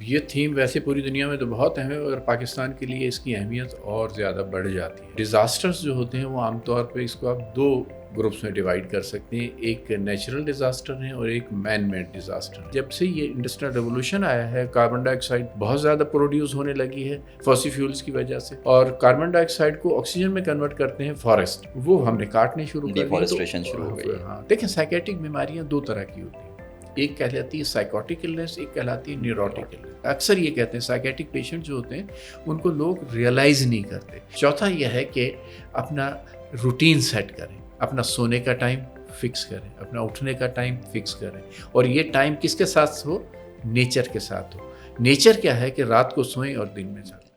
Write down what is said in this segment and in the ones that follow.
یہ تھیم ویسے پوری دنیا میں تو بہت اہم ہے اور پاکستان کے لیے اس کی اہمیت اور زیادہ بڑھ جاتی ہے۔ ڈیزاسٹرز جو ہوتے ہیں وہ عام طور پہ اس کو آپ دو گروپس میں ڈیوائیڈ کر سکتے ہیں، ایک نیچرل ڈیزاسٹر ہے اور ایک مین میڈ ڈیزاسٹر ہے۔ جب سے یہ انڈسٹریل ریولوشن آیا ہے، کاربن ڈائی آکسائڈ بہت زیادہ پروڈیوس ہونے لگی ہے فوسل فیولز کی وجہ سے، اور کاربن ڈائی آکسائڈ کو آکسیجن میں کنورٹ کرتے ہیں فارسٹ، وہ ہم نے کاٹنے شروع کر دیے۔ ڈیفارسٹریشن شروع ہو گئی ہے۔ ہاں، دیکھیں سائیکیٹرک بیماریاں دو طرح کی ہوتی ہیں، ایک کہلاتی ہے سائیکوٹک النس، ایک کہلاتی ہے نیوروٹک النس۔ اکثر یہ کہتے ہیں سائیکیٹرک پیشنٹ جو ہوتے ہیں ان کو لوگ ریئلائز نہیں کرتے۔ چوتھا یہ ہے کہ اپنا روٹین سیٹ کریں، اپنا سونے کا ٹائم فکس کریں، اپنا اٹھنے کا ٹائم فکس کریں، اور یہ ٹائم کس کے ساتھ ہو؟ نیچر کے ساتھ ہو۔ نیچر کیا ہے کہ رات کو سوئیں اور دن میں جاگیں۔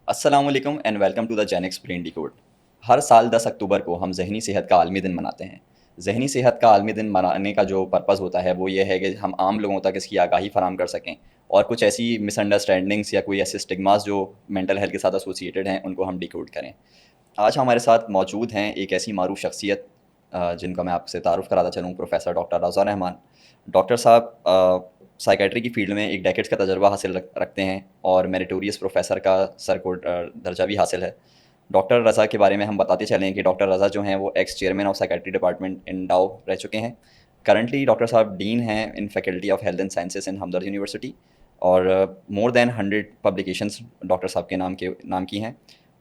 السلام علیکم and welcome to the Genx Brain Decode. ہر سال 10 اکتوبر کو ہم ذہنی صحت کا عالمی دن مناتے ہیں۔ ذہنی صحت کا عالمی دن منانے کا جو پرپز ہوتا ہے وہ یہ ہے کہ ہم عام لوگوں تک اس کی آگاہی فراہم کر سکیں اور کچھ ایسی مس انڈرسٹینڈنگس یا کوئی ایسے اسٹگماز جو مینٹل ہیلتھ کے ساتھ ایسوسیٹیڈ ہیں ان کو ہم ڈیکوڈ کریں۔ آج ہمارے ساتھ موجود ہیں ایک ایسی معروف شخصیت جن کا میں آپ سے تعارف کراتا چلوں، پروفیسر ڈاکٹر رضا رحمان۔ ڈاکٹر صاحب سائیکیٹری کی فیلڈ میں ایک ڈیکیڈز کا تجربہ حاصل رکھتے ہیں اور میریٹوریس پروفیسر کا سر کو درجہ بھی حاصل ہے۔ ڈاکٹر رضا کے بارے میں ہم بتاتے چلیں کہ ڈاکٹر رضا جو ہیں وہ ex chairman of psychiatry department in Dow رہ چکے ہیں۔ کرنٹلی ڈاکٹر صاحب ڈین ہیں in faculty of health and sciences in Hamdard university, اور مور دین 100 پبلیکیشنس ڈاکٹر صاحب کے نام کی ہیں۔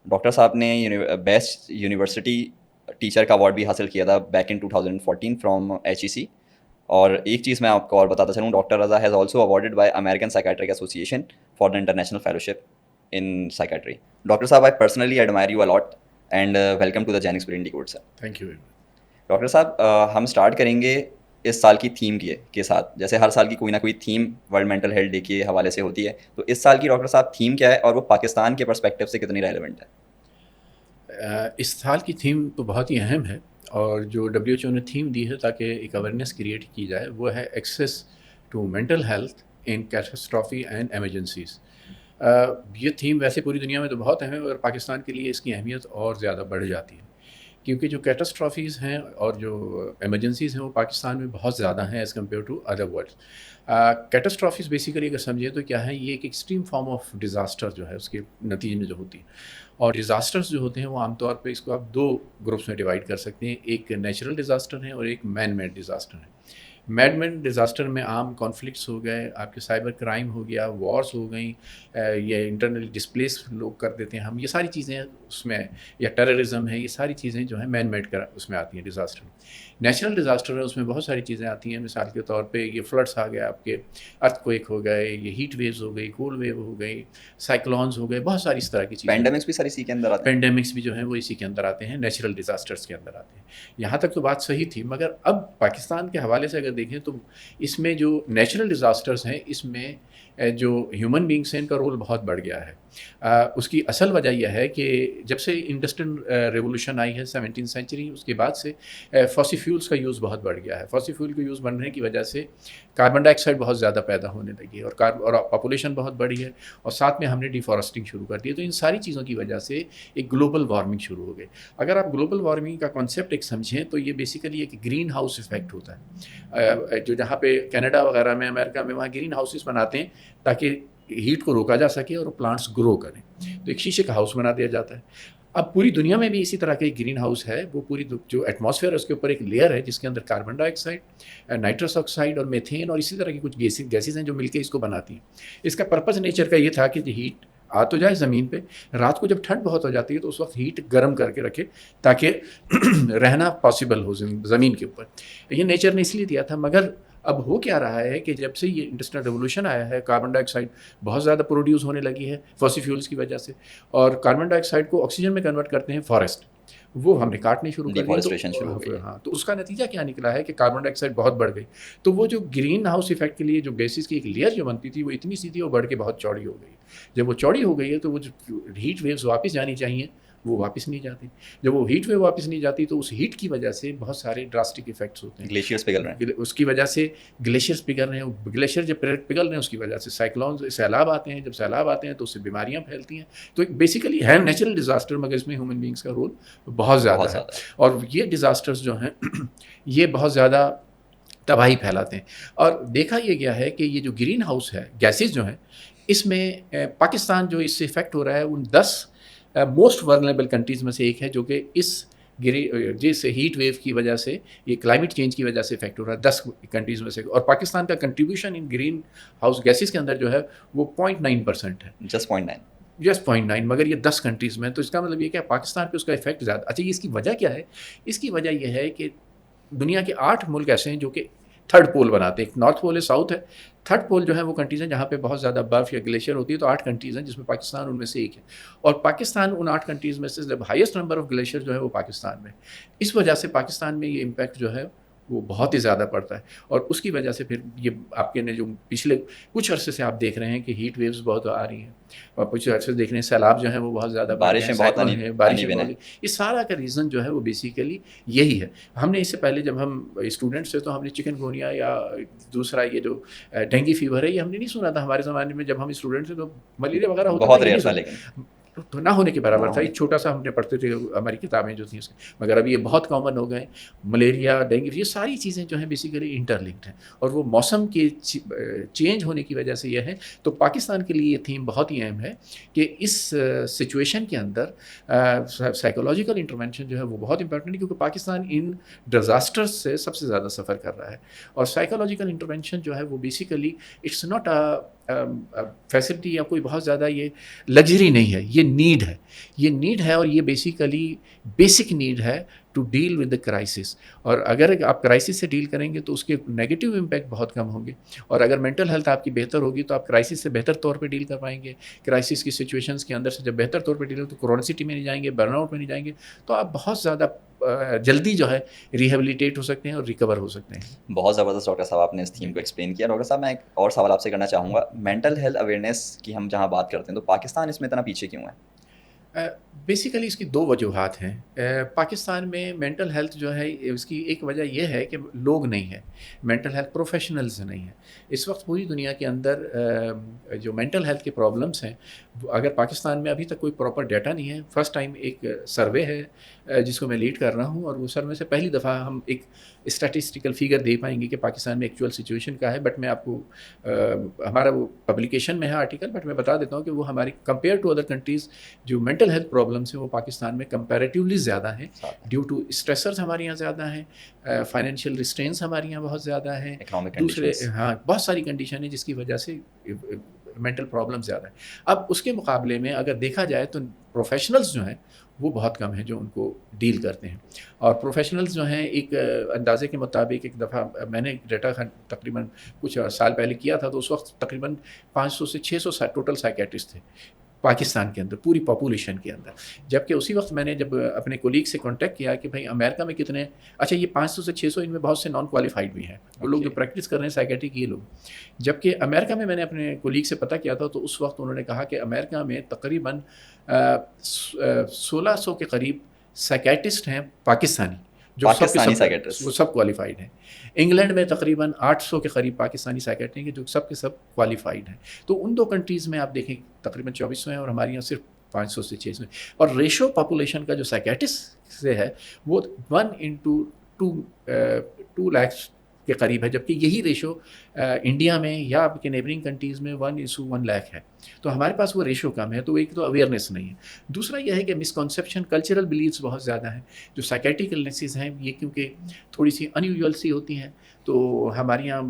ڈاکٹر صاحب نے بیسٹ یونیورسٹی ٹیچر کا ایوارڈ بھی حاصل کیا تھا بیک ان 2014 فرام HEC۔ اور ایک چیز میں آپ کو اور بتاتا چلوں، doctor Raza has also awarded by American psychiatric association for the international fellowship in psychiatry. Doctor صاحب I personally admire you a lot and welcome to the Genx Brain Decode sir. Thank you very much. Doctor صاحب ہم start کریں گے اس سال کی theme کے ساتھ۔ جیسے ہر سال کی کوئی نہ کوئی theme world Mental Health day کے حوالے سے ہوتی ہے، تو اس سال کی ڈاکٹر صاحب تھیم کیا ہے اور وہ پاکستان کے پرسپیکٹیو سے کتنی ریلیونٹ ہے؟ اس سال کی تھیم تو بہت ہی اہم ہے، اور جو WHO نے تھیم دی ہے تاکہ ایک اویئرنیس کریٹ کی جائے وہ ہے access to mental health in catastrophe and emergencies. یہ تھیم ویسے پوری دنیا میں تو بہت اہم ہے اور پاکستان کے لیے اس کی اہمیت اور زیادہ بڑھ جاتی ہے، کیونکہ جو کیٹاسٹرافیز ہیں اور جو ایمرجنسیز ہیں وہ پاکستان میں بہت زیادہ ہیں as compare to other world. Catastrophes basically اگر سمجھیں تو کیا ہے، یہ ایک ایکسٹریم فارم آف ڈیزاسٹر جو ہے اس کے نتیجے میں جو ہوتی ہے، اور ڈیزاسٹرز جو ہوتے ہیں وہ عام طور پہ اس کو آپ دو گروپس میں ڈیوائیڈ کر سکتے ہیں، ایک نیچرل ڈیزاسٹر ہے اور ایک مین میڈ ڈیزاسٹر ہے۔ مین میڈ ڈیزاسٹر میں عام کانفلکٹس ہو گئے، آپ کے سائبر کرائم ہو گیا، وارس ہو گئیں، یہ انٹرنل ڈسپلیس لوگ کر دیتے ہیں ہم، یہ ساری چیزیں اس میں، یا ٹیررزم ہے، یہ ساری چیزیں جو ہیں مین میڈ اس میں آتی ہیں ڈیزاسٹر میں۔ نیچرل ڈیزاسٹر ہے اس میں بہت ساری چیزیں آتی ہیں، مثال کے طور پہ یہ فلڈس آ گیا، آپ کے ارتھ کویک ہو گئے، یہ ہیٹ ویوز ہو گئی، کول ویو ہو گئی، سائیکلونز ہو گئے، بہت ساری اس طرح کی چیزیں۔ پینڈیمکس بھی سر اسی کے اندر آتے ہیں؟ پینڈیمکس بھی جو ہیں وہ اسی کے اندر آتے ہیں، نیچرل ڈیزاسٹرز کے اندر آتے ہیں۔ یہاں تک تو بات صحیح تھی، مگر اب پاکستان کے حوالے سے اگر دیکھیں تو اس میں جو نیچرل ڈیزاسٹرز ہیں اس میں جو ہیومن بینگس ہیں ان کا رول بہت بڑھ گیا ہے۔ اس کی اصل وجہ یہ ہے کہ جب سے انڈسٹریل ریولوشن آئی ہے 17 سینچری، اس کے بعد سے فوسل فیولز کا یوز بہت بڑھ گیا ہے۔ فوسل فیول کا یوز بڑھنے کی وجہ سے کاربن ڈائی آکسائڈ بہت زیادہ پیدا ہونے لگی ہے، اور پاپولیشن بہت بڑھی ہے، اور ساتھ میں ہم نے ڈیفارسٹنگ شروع کر دی ہے۔ تو ان ساری چیزوں کی وجہ سے ایک گلوبل وارمنگ شروع ہو گئی۔ اگر آپ گلوبل وارمنگ کا کانسیپٹ ایک سمجھیں تو یہ بیسیکلی ایک گرین ہاؤس افیکٹ ہوتا ہے، جو جہاں پہ کینیڈا وغیرہ میں، امریکہ میں، وہاں گرین ہاؤسز بناتے ہیں تاکہ ہیٹ کو روکا جا سکے اور پلانٹس گرو کریں، تو ایک شیشے کا ہاؤس بنا دیا جاتا ہے۔ اب پوری دنیا میں بھی اسی طرح کا ایک گرین ہاؤس ہے، وہ پوری جو ایٹماسفیئر ہے اس کے اوپر ایک لیئر ہے جس کے اندر کاربن ڈائی آکسائڈ، نائٹرس آکسائڈ اور میتھین اور اسی طرح کی کچھ گیسز ہیں جو مل کے اس کو بناتی ہیں۔ اس کا پرپز نیچر کا یہ تھا کہ ہیٹ آ تو جائے زمین پہ، رات کو جب ٹھنڈ بہت ہو جاتی ہے تو اس وقت ہیٹ گرم کر کے رکھے تاکہ رہنا پاسبل ہو زمین کے اوپر۔ یہ نیچر نے اس لیے دیا تھا، مگر اب ہو کیا رہا ہے کہ جب سے یہ انڈسٹریل ریولوشن آیا ہے، کاربن ڈائی آکسائڈ بہت زیادہ پروڈیوس ہونے لگی ہے فوسل فیولز کی وجہ سے، اور کاربن ڈائی آکسائڈ کو آکسیجن میں کنورٹ کرتے ہیں فارسٹ، وہ ہم نے کاٹنے شروع کر دیے۔ ہاں، تو اس کا نتیجہ کیا نکلا ہے کہ کاربن ڈائی آکسائڈ بہت بڑھ گئی، تو وہ جو گرین ہاؤس ایفیکٹ کے لیے جو گیسز کی ایک لیئر جو بنتی تھی وہ اتنی سی تھی، وہ بڑھ کے بہت چوڑی ہو گئی۔ جب وہ چوڑی ہو گئی ہے تو وہ جو ہیٹ ویوز واپس جانی چاہیے وہ واپس نہیں جاتی. جب وہ ہیٹ ویو واپس نہیں جاتی تو اس ہیٹ کی وجہ سے بہت سارے ڈراسٹک ایفیکٹس ہوتے ہیں. گلیشیئرس پگھل رہے ہیں, اس کی وجہ سے گلیشیئرس پگھل رہے ہیں. گلیشیئر جب پگھل رہے ہیں اس کی وجہ سے سائیکلون سیلاب آتے ہیں. جب سیلاب آتے ہیں تو اس سے بیماریاں پھیلتی ہیں. تو بیسیکلی ہے نیچرل ڈیزاسٹر, مگر اس میں ہیومن بینگس کا رول بہت زیادہ ہے. اور یہ ڈیزاسٹرز جو ہیں یہ بہت زیادہ تباہی پھیلاتے ہیں. اور دیکھا یہ گیا ہے کہ یہ جو گرین ہاؤس ہے گیسز جو ہیں اس میں پاکستان جو اس سے افیکٹ ہو رہا ہے ان 10 موسٹ ورنریبل کنٹریز میں سے ایک ہے جو کہ اس جس ہیٹ ویو کی وجہ سے یہ کلائمیٹ چینج کی وجہ سے افیکٹ ہو رہا ہے 10 کنٹریز میں سے. اور پاکستان کا کنٹریبیوشن ان گرین ہاؤس گیسز کے اندر جو ہے وہ 0.9% ہے. جسٹ 0.9, جسٹ 0.9, مگر یہ 10 کنٹریز میں. تو اس کا مطلب یہ کہ پاکستان پہ اس کا افیکٹ زیادہ. اچھا اس کی وجہ کیا ہے؟ اس کی وجہ یہ ہے کہ دنیا کے 8 ملک ایسے ہیں جو کہ تھرڈ پول بناتے ہیں. ایک نارتھ پول ہے, ساؤتھ ہے. تھرڈ پول جو ہے وہ کنٹریز ہیں جہاں پہ بہت زیادہ برف یا گلیشیئر ہوتی ہے. تو 8 کنٹریز ہیں جس میں پاکستان ان میں سے ایک ہے. اور پاکستان ان 8 کنٹریز میں سے جب ہائیسٹ نمبر آف گلیشیئر جو ہے وہ پاکستان میں. اس وجہ سے پاکستان میں یہ امپیکٹ جو ہے وہ بہت ہی زیادہ پڑتا ہے. اور اس کی وجہ سے پھر یہ آپ کے جو پچھلے کچھ عرصے سے آپ دیکھ رہے ہیں کہ ہیٹ ویوز بہت آ رہی ہیں, اور کچھ عرصے دیکھ رہے ہیں سیلاب جو ہیں وہ بہت زیادہ بارشیں بہت بارشیں. یہ سارا کا ریزن جو ہے وہ بیسیکلی یہی ہے. ہم نے اس سے پہلے جب ہم اسٹوڈنٹس تھے تو ہم نے چکن گونیا یا دوسرا یہ جو ڈینگی فیور ہے یہ ہم نے نہیں سنا تھا. ہمارے زمانے میں جب ہم اسٹوڈنٹ تھے تو ملیریا وغیرہ ہوتا بہت ریئر تھا, لیکن تو نہ ہونے کے برابر تھا. ایک چھوٹا سا ہم نے پڑھتے تھے ہماری کتابیں جو تھیں اس کے, مگر اب یہ بہت کامن ہو گئے. ملیریا, ڈینگی, یہ ساری چیزیں جو ہیں بیسیکلی انٹر لنکڈ ہیں, اور وہ موسم کے چینج ہونے کی وجہ سے یہ ہے. تو پاکستان کے لیے یہ تھیم بہت ہی اہم ہے کہ اس سچویشن کے اندر سائیکولوجیکل انٹرونشن جو ہے وہ بہت امپورٹنٹ ہے, کیونکہ پاکستان ان ڈیزاسٹرز سے سب سے زیادہ سفر کر رہا ہے. اور سائیکولوجیکل انٹرونشن جو ہے وہ بیسیکلی اٹس ناٹ فیسلٹی یا کوئی بہت زیادہ یہ لگژری نہیں ہے, یہ نیڈ ہے. یہ نیڈ ہے اور یہ بیسیکلی بیسک نیڈ ہے to deal with the crisis. اور اگر آپ کرائسس سے ڈیل کریں گے تو اس کے نیگیٹو امپیکٹ بہت کم ہوں گے. اور اگر مینٹل ہیلتھ آپ کی بہتر ہوگی تو آپ کرائسس سے بہتر طور پہ ڈیل کر پائیں گے. کرائسس کی سچویشنس کے اندر سے جب بہتر طور پہ ڈیل ہو تو کرونیسٹی میں نہیں جائیں گے, برن آؤٹ میں نہیں جائیں گے, تو آپ بہت زیادہ جلدی جو ہے ریہیبلیٹیٹ ہو سکتے ہیں اور ریکور ہو سکتے ہیں. بہت زبردست ڈاکٹر صاحب آپ نے اس تھیم کو ایکسپلین کیا. ڈاکٹر صاحب میں ایک اور سوال آپ سے کرنا چاہوں گا. مینٹل ہیلتھ اویئرنیس کی ہم جہاں بات کرتے ہیں تو پاکستان اس میں اتنا پیچھے کیوں ہے؟ بیسیکلی اس کی 2 وجوہات ہیں. پاکستان میں مینٹل ہیلتھ جو ہے اس کی ایک وجہ یہ ہے کہ لوگ نہیں ہیں, مینٹل ہیلتھ پروفیشنلز نہیں ہیں. اس وقت پوری دنیا کے اندر جو مینٹل ہیلتھ کے پرابلمس ہیں, اگر پاکستان میں ابھی تک کوئی پراپر ڈیٹا نہیں ہے. فرسٹ ٹائم ایک سروے ہے جس کو میں لیڈ کر رہا ہوں, اور وہ سروے سے پہلی دفعہ ہم ایک اسٹیٹسٹیکل فیگر دے پائیں گے کہ پاکستان میں ایکچوئل سچویشن کا ہے. بٹ میں آپ کو ہمارا وہ پبلیکیشن میں ہے آرٹیکل, بٹ میں بتا دیتا ہوں کہ وہ ہماری کمپیئر ٹو ادر کنٹریز جو مینٹل ہیلتھ پرابلمس ہیں وہ پاکستان میں کمپیریٹیولی زیادہ ہیں, ڈیو ٹو اسٹریسرز ہمارے یہاں زیادہ ہیں, فائنینشیل ریسٹرینس ہمارے یہاں بہت زیادہ ہیں, دوسرے بہت ساری کنڈیشن ہیں جس کی وجہ سے مینٹل پرابلم زیادہ ہے. اب اس کے مقابلے میں اگر دیکھا جائے تو پروفیشنلز جو ہیں وہ بہت کم ہیں جو ان کو ڈیل کرتے ہیں. اور پروفیشنلز جو ہیں ایک اندازے کے مطابق, ایک دفعہ میں نے ڈیٹا تقریباً کچھ سال پہلے کیا تھا, تو اس وقت تقریباً 500 سے 600 ٹوٹل سائیکیٹرسٹ تھے پاکستان کے اندر, پوری پاپولیشن کے اندر. جبکہ اسی وقت میں نے جب اپنے کولیگ سے کانٹیکٹ کیا کہ بھائی امریکہ میں کتنے, اچھا یہ 500 سے 600 ان میں بہت سے نان کوالیفائڈ بھی ہیں, وہ لوگ جو پریکٹس کر رہے ہیں سائیکیٹری کی, یہ لوگ. جبکہ امریکہ میں نے اپنے کولیگ سے پتہ کیا تھا تو اس وقت انہوں نے کہا کہ امریکہ میں تقریباً 1600 کے قریب سائیکیٹرسٹ ہیں پاکستانی, جو وہ سب کوالیفائڈ ہیں. انگلینڈ میں تقریباً 800 کے قریب پاکستانی سائیکیٹری ہیں جو سب کے سب کوالیفائڈ ہیں. تو ان 2 کنٹریز میں آپ دیکھیں تقریباً 2400 ہیں اور ہمارے یہاں صرف 500 سے 600 ہیں. اور ریشو پاپولیشن کا جو سائیکیٹرسٹ سے ہے وہ 1:2 لاکھ کے قریب ہے, جبکہ یہی ریشو انڈیا میں یا آپ کے نیبرنگ کنٹریز میں 1:1 لاکھ ہے. تو ہمارے پاس وہ ریشو کم ہے. تو ایک تو اویئرنیس نہیں ہے. دوسرا یہ ہے کہ مسکنسیپشن, کلچرل بلیفس بہت زیادہ ہیں. جو سائیکیٹرک النیسز ہیں یہ کیونکہ تھوڑی سی انیوژل سی ہوتی ہیں, تو ہمارے یہاں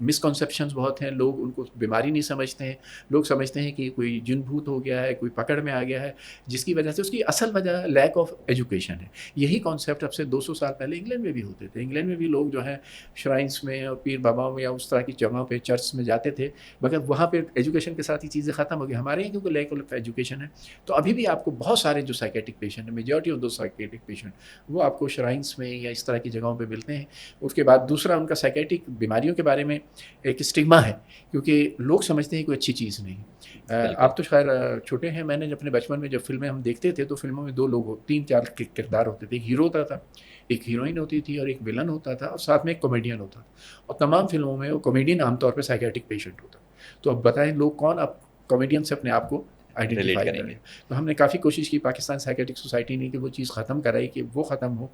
مسکنسیپشنز بہت ہیں. لوگ ان کو بیماری نہیں سمجھتے ہیں, لوگ سمجھتے ہیں کہ کوئی جن بھوت ہو گیا ہے, کوئی پکڑ میں آ گیا ہے, جس کی وجہ سے اس کی اصل وجہ لیک آف ایجوکیشن ہے. یہی کانسیپٹ اب سے 200 سال پہلے انگلینڈ میں بھی ہوتے تھے. انگلینڈ میں بھی لوگ جو ہیں شرائنس میں اور پیر باباؤں میں یا اس طرح کی جگہوں پہ چرچ میں جاتے تھے, مگر وہاں پہ ایجوکیشن کے ساتھ ہی چیزیں چیزیں ختم ہو گئی. ہمارے یہاں کیونکہ لیک آف ایجوکیشن ہے تو ابھی بھی آپ کو بہت سارے جو سائیکیٹرک پیشنٹ ہیں, majority of those psychiatric patient وہ آپ کو شرائنس میں یا اس طرح کی جگہوں پہ ملتے ہیں. اس کے بعد دوسرا ان کا سائیکیٹرک بیماریوں کے بارے میں ایک اسٹگما ہے, کیونکہ لوگ سمجھتے ہیں کوئی اچھی چیز نہیں. آپ تو خیر چھوٹے ہیں, میں نے اپنے بچپن میں جب فلمیں ہم دیکھتے تھے تو فلموں میں 2 لوگ 3-4 کردار ہوتے تھے. ایک ہیرو ہوتا تھا, ایک ہیروئن ہوتی تھی, اور ایک ولن ہوتا تھا, اور ساتھ میں ایک کامیڈین ہوتا تھا. اور تمام فلموں میں وہ کامیڈین عام طور پہ سائیکیٹرک پیشنٹ ہوتا. تو اب بتائیں لوگ کون اب کامیڈین سے اپنے آپ کو آئیڈینٹیفائی کریں گے. تو ہم نے کافی کوشش کی پاکستان سائیکیٹرک سوسائٹی نے کہ وہ چیز ختم کرائی کہ وہ ختم ہو.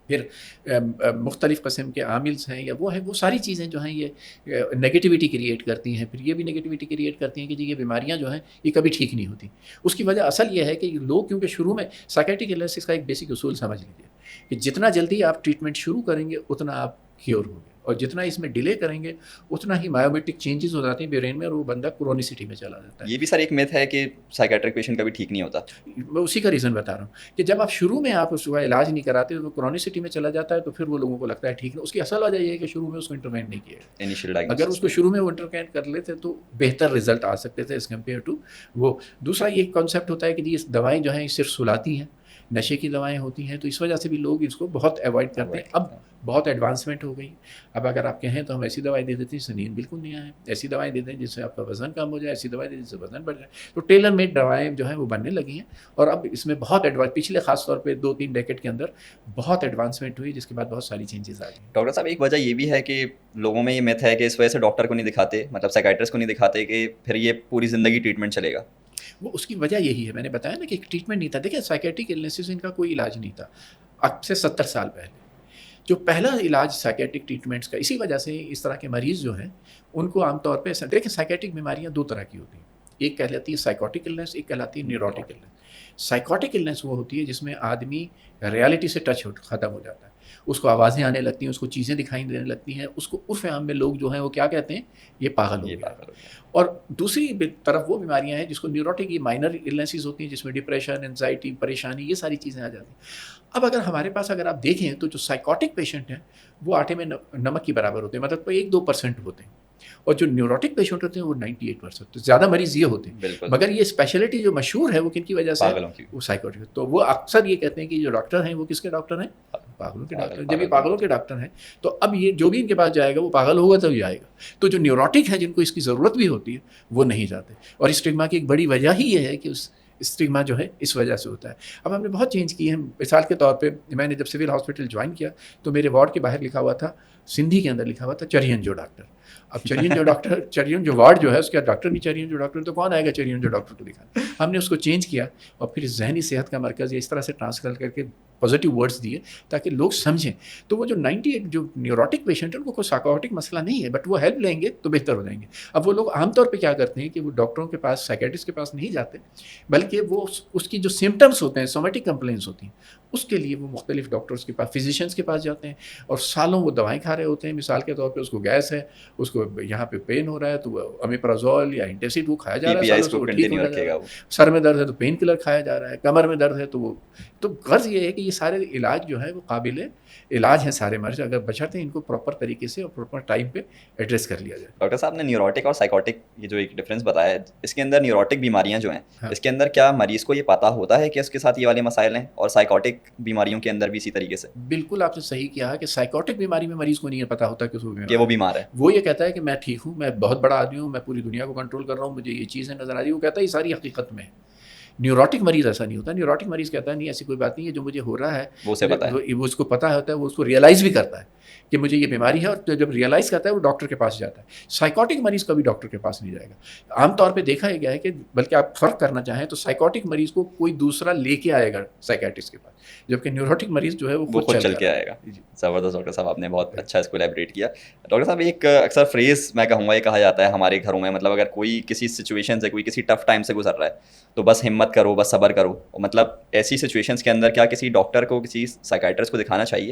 پھر مختلف قسم کے عاملز ہیں یا وہ ہیں, وہ ساری چیزیں جو ہیں یہ نگیٹیوٹی کریٹ کرتی ہیں. پھر یہ بھی نگیٹیوٹی کریٹ کرتی ہیں کہ جی یہ بیماریاں جو ہیں یہ کبھی ٹھیک نہیں ہوتی. اس کی وجہ اصل یہ ہے کہ لوگ کیونکہ شروع میں سائیکیٹرک النیسس کا ایک بیسک اصول سمجھ لیجیے کہ جتنا جلدی آپ ٹریٹمنٹ شروع کریں گے اتنا آپ کیور ہوں گے, اور جتنا اس میں ڈیلے کریں گے اتنا ہی مایومیٹرک چینجز ہو جاتے ہیں برین میں, اور وہ بندہ کرونیسٹی میں چلا جاتا ہے. یہ بھی سر ایک میتھ ہے کہ سائیکیٹرک پیشنٹ کبھی ٹھیک نہیں ہوتا. میں اسی کا ریزن بتا رہا ہوں کہ جب آپ شروع میں آپ اس کا علاج نہیں کراتے تو کرونیسٹی میں چلا جاتا ہے, تو پھر وہ لوگوں کو لگتا ہے ٹھیک ہے. اس کی اصل وجہ یہ ہے کہ شروع میں اس کو انٹروینٹ نہیں کیا. انیشیل اگر اس کو شروع میں وہ انٹروینٹ کر لیتے تو بہتر رزلٹ آ سکتے تھے ایز کمپیئر ٹو وہ. دوسرا یہ کانسیپٹ ہوتا ہے کہ یہ دوائیں جو ہیں صرف سلاتی ہیں, نشے کی دوائیں ہوتی ہیں, تو اس وجہ سے بھی لوگ اس کو بہت اوائڈ کرتے ہیں. اب بہت ایڈوانسمنٹ ہو گئی. اب اگر آپ کہیں تو ہم ایسی دوائی دے دیتے ہیں جس سے نیند بالکل نہیں آئے, ایسی دوائی دے دیں جس سے آپ کا وزن کم ہو جائے, ایسی دوائی دے دیں جس سے وزن بڑھ جائے. تو ٹیلر میڈ دوائیں جو ہیں وہ بننے لگی ہیں, اور اب اس میں بہت پچھلے خاص طور پہ 2-3 ڈیکیڈ کے اندر بہت ایڈوانسمنٹ ہوئی, جس کے بعد بہت ساری چینجز آ گئی. ڈاکٹر صاحب ایک وجہ یہ بھی ہے کہ لوگوں میں یہ میتھ ہے کہ اس وجہ سے ڈاکٹر کو نہیں دکھاتے, مطلب سائیکیٹرسٹ کو نہیں دکھاتے کہ پھر یہ پوری زندگی ٹریٹمنٹ چلے گا. وہ اس کی وجہ یہی ہے, میں نے بتایا نا کہ ایک ٹریٹمنٹ نہیں تھا. دیکھیں سائیکیٹرک النیسس ان کا کوئی علاج نہیں تھا اب سے 70 سال پہلے. جو پہلا علاج سائیکیٹرک ٹریٹمنٹس کا, اسی وجہ سے اس طرح کے مریض جو ہیں ان کو عام طور پہ دیکھیں سائیکیٹرک بیماریاں 2 طرح کی ہوتی ہیں. ایک کہلاتی ہے سائیکوٹک النیس, ایک کہلاتی ہے نیوروٹک النیس. سائیکوٹک النیس وہ ہوتی ہے جس میں آدمی ریالٹی سے ٹچ ختم ہو جاتا ہے, اس کو آوازیں آنے لگتی ہیں, اس کو چیزیں دکھائی دینے لگتی ہیں, اس کو عرف عام میں لوگ جو ہیں وہ کیا کہتے ہیں, یہ پاگل ہو گیا. اور دوسری طرف وہ بیماریاں ہیں جس کو نیوروٹک, یہ مائنر النیسز ہوتی ہیں جس میں ڈپریشن, انزائٹی, پریشانی, یہ ساری چیزیں آ جاتی ہیں. اب اگر ہمارے پاس اگر آپ دیکھیں تو جو سائیکوٹک پیشنٹ ہیں وہ آٹے میں نمک کے برابر ہوتے ہیں, مطلب 1-2% ہوتے ہیں, اور جو نیوروٹک پیشنٹ ہوتے ہیں وہ 98%. زیادہ مریض یہ ہوتے ہیں, مگر یہ اسپیشلٹی جو مشہور ہے وہ کن کی وجہ سے, وہ سائیکوٹک. تو وہ اکثر یہ کہتے ہیں کہ جو ڈاکٹر ہیں وہ کس کے ڈاکٹر ہیں, پاگلوں کے ڈاکٹر. جب یہ پاگلوں کے ڈاکٹر ہیں تو اب یہ جو بھی ان کے پاس جائے گا وہ پاگل ہوگا تو جائے گا. تو جو نیوروٹک ہیں جن کو اس کی ضرورت بھی ہوتی ہے وہ نہیں جاتے, اور اسٹگما کی ایک بڑی وجہ ہی یہ ہے کہ اس اسٹگما جو ہے اس وجہ سے ہوتا ہے. اب ہم نے بہت چینج کی ہے. مثال کے طور پہ میں نے جب سول ہاسپٹل جوائن کیا تو میرے وارڈ کے باہر لکھا ہوا تھا, سندھی کے اندر لکھا ہوا تھا چرین جو ڈاکٹر. اب چرین جو ڈاکٹر, چرین جو وارڈ جو ہے اس کا ڈاکٹر نہیں چرین جو ڈاکٹر, تو کون آئے گا چرین جو ڈاکٹر کو لکھا. ہم نے اس کو چینج کیا اور پھر ذہنی صحت کا مرکز یا اس طرح سے ٹرانسفر کر کے پازیٹیو ورڈز دیے تاکہ لوگ سمجھیں. تو وہ جو 98 جو نیوروٹک پیشنٹ ہیں ان کو کوئی سائیکوٹک مسئلہ نہیں ہے, بٹ وہ ہیلپ لیں گے تو بہتر ہو جائیں گے. اب وہ لوگ عام طور پہ کیا کرتے ہیں کہ وہ ڈاکٹروں کے پاس, سائیکیٹرسٹ کے پاس نہیں جاتے, بلکہ وہ اس کی جو سمٹمس ہوتے ہیں, سومیٹک کمپلینس ہوتی ہیں, اس کے لیے وہ مختلف ڈاکٹرس کے پاس, فزیشینس کے پاس جاتے ہیں, اور سالوں وہ دوائیں کھا رہے ہوتے ہیں. مثال کے طور پہ اس کو گیس ہے, اس کو یہاں پہ پین ہو رہا ہے تو امیپرازول یا انٹیسڈ وہ کھایا جا رہا ہے, سر میں درد ہے تو پین کلر کھایا جا رہا ہے, کمر میں درد ہے تو وہ. تو غرض یہ ہے کہ یہ سارے علاج جو ہے وہ قابل علاج ہیں سارے مرض, اگر بچاتے ہیں ان کو پراپر طریقے سے اور پراپر ٹائم پہ ایڈریس کر لیا جائے. ڈاکٹر صاحب نے نیوروٹک اور سائیکوٹک یہ جو ایک ڈفرینس بتایا ہے, اس کے اندر نیوروٹک بیماریاں جو ہیں اس کے اندر کیا مریض کو یہ پتہ ہوتا ہے کہ اس کے ساتھ یہ والے مسائل ہیں, اور سائیکوٹک بیماریوں کے اندر بھی اسی طریقے سے؟ بالکل آپ نے صحیح کیا کہ سائیکوٹک بیماری میں مریض کو نہیں پتہ ہوتا کہ وہ بیمار ہے. وہ یہ کہتا ہے کہ میں ٹھیک ہوں, میں بہت بڑا آدمی ہوں, میں پوری دنیا کو کنٹرول کر رہا ہوں, مجھے یہ چیزیں نظر آ رہی ہے. وہ کہتا ہے یہ ساری حقیقت میں ہے. نیوروٹک مریض ایسا نہیں ہوتا. نیوروٹک مریض کہتا ہے نہیں ایسی کوئی بات نہیں ہے, جو مجھے ہو رہا ہے وہ اس کو پتہ ہوتا ہے, وہ اس کو ریئلائز بھی کرتا ہے کہ مجھے یہ بیماری ہے, اور جب ریئلائز کرتا ہے وہ ڈاکٹر کے پاس جاتا ہے. سائیکوٹک مریض کبھی ڈاکٹر کے پاس نہیں جائے گا. عام طور پہ دیکھا گیا ہے کہ بلکہ آپ فرق کرنا چاہیں تو سائیکوٹک مریض کو کوئی دوسرا لے کے آئے گا سائیکیٹرسٹ کے پاس, جبکہ نیوروٹک مریض جو ہے وہ خود چل کے آئے گا. زبردست ڈاکٹر صاحب, آپ نے بہت اچھا اس کو ایلیبریٹ کیا. ڈاکٹر صاحب ایک اکثر فریز میں کہوں گا, یہ کہا جاتا ہے ہمارے گھروں میں, مطلب اگر کوئی کسی سچویشن سے, کوئی کسی ٹف ٹائم سے گزر رہا ہے تو بس ہمت کرو, بس صبر کرو. مطلب ایسی سچویشنس کے اندر کیا کسی ڈاکٹر کو, کسی سائیکیٹرسٹ کو دکھانا چاہیے؟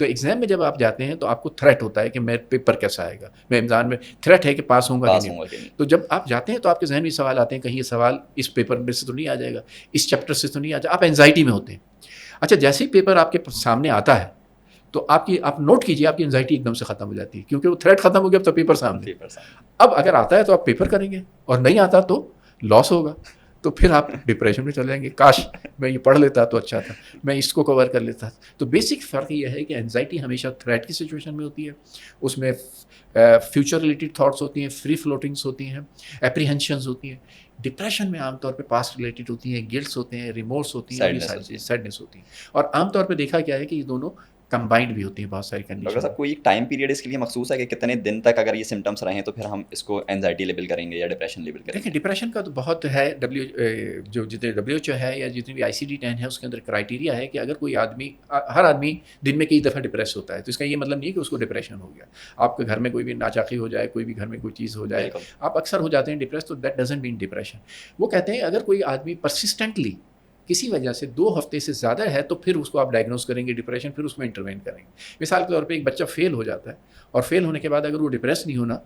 تو ایگزام میں جب آپ جاتے ہیں تو آپ کو تھریٹ ہوتا ہے کہ میں پیپر کیسا آئے گا, میں امتحان میں تھریٹ ہے کہ پاس ہوں گا کہ نہیں. تو جب آپ جاتے ہیں تو آپ کے ذہن میں سوال آتے ہیں کہیں یہ سوال اس پیپر میں سے تو نہیں آ جائے گا, اس چیپٹر سے تو نہیں آ جائے گا, آپ انزائٹی میں ہوتے ہیں. اچھا جیسے ہی پیپر آپ کے سامنے آتا ہے تو آپ نوٹ کیجیے آپ کی انزائٹی ایک دم سے ختم ہو جاتی ہے, کیونکہ وہ تھریٹ ختم ہو گیا تو پیپر سامنے. اب اگر آتا ہے تو آپ پیپر کریں گے اور نہیں آتا تو لاس ہوگا, تو پھر آپ ڈپریشن میں چلے جائیں گے, کاش میں یہ پڑھ لیتا تو اچھا تھا, میں اس کو کور کر لیتا. تو بیسک فرق یہ ہے کہ انزائٹی ہمیشہ تھریٹ کی سچویشن میں ہوتی ہے, اس میں فیوچر ریلیٹڈ تھاٹس ہوتی ہیں, فری فلوٹنگس ہوتی ہیں, اپریہنشنز ہوتی ہیں. ڈپریشن میں عام طور پہ پاسٹ ریلیٹڈ ہوتی ہیں, گلٹس ہوتے ہیں, ریمورس ہوتی ہیں, سیڈنس ہوتی ہیں. اور عام طور پہ دیکھا گیا ہے کہ یہ دونوں کمبائنڈ بھی ہوتی ہیں بہت ساری کنڈیشن. ڈاکٹر صاحب کوئی ایک ٹائم پیریڈ اس کے لیے مخصوص ہے کہ کتنے دن تک اگر یہ سمٹمس رہیں تو پھر ہم اس کو اینزائٹی لیبل کریں گے یا ڈپریشن لیبل کریں گے؟ دیکھیں ڈپریشن کا تو بہت ہے, جو جتنے WHO ہے یا جتنی بھی ICD-10 ہے اس کے اندر کرائٹیریا ہے کہ اگر کوئی آدمی, ہر آدمی دن میں کئی دفعہ ڈپریس ہوتا ہے, تو اس کا یہ مطلب نہیں ہے کہ اس کو ڈپریشن ہو گیا. آپ کے گھر میں کوئی بھی ناچاقی ہو جائے, کوئی بھی گھر میں کوئی چیز ہو جائے, آپ اکثر ہو جاتے ہیں ڈپریس, تو دیٹ ڈزنٹ مین ڈپریشن. وہ کہتے ہیں اگر کوئی آدمی پرسسٹنٹلی کسی وجہ سے 2 ہفتے سے زیادہ ہے تو پھر اس کو آپ ڈائگنوز کریں گے ڈپریشن, پھر اس میں انٹروین کریں گے. مثال کے طور پہ ایک بچہ فیل ہو جاتا ہے اور فیل ہونے کے بعد اگر وہ ڈپریس نہیں ہونا